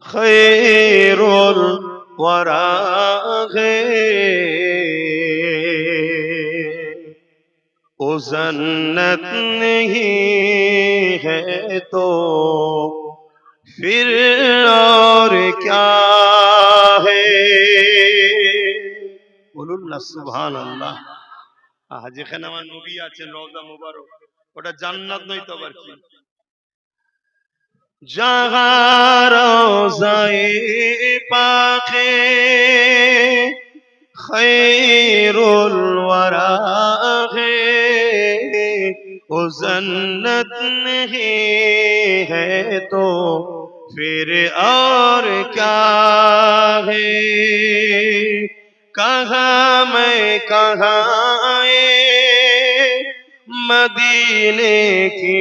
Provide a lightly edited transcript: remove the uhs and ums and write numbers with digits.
खैरुल वरा है वो जन्नत नहीं है तो फिर और क्या है বলুন না সুবহানাল্লাহ। যেখানে আমার নবী আছেন রওজা মুবারক, ওটা জান্নাত নয় তো আবার কি? जहाँ रोज़ाए पाके खैरुल वरा है वो जन्नत नहीं है तो फिर और क्या है। कहाँ मैं कहाँ मदीने की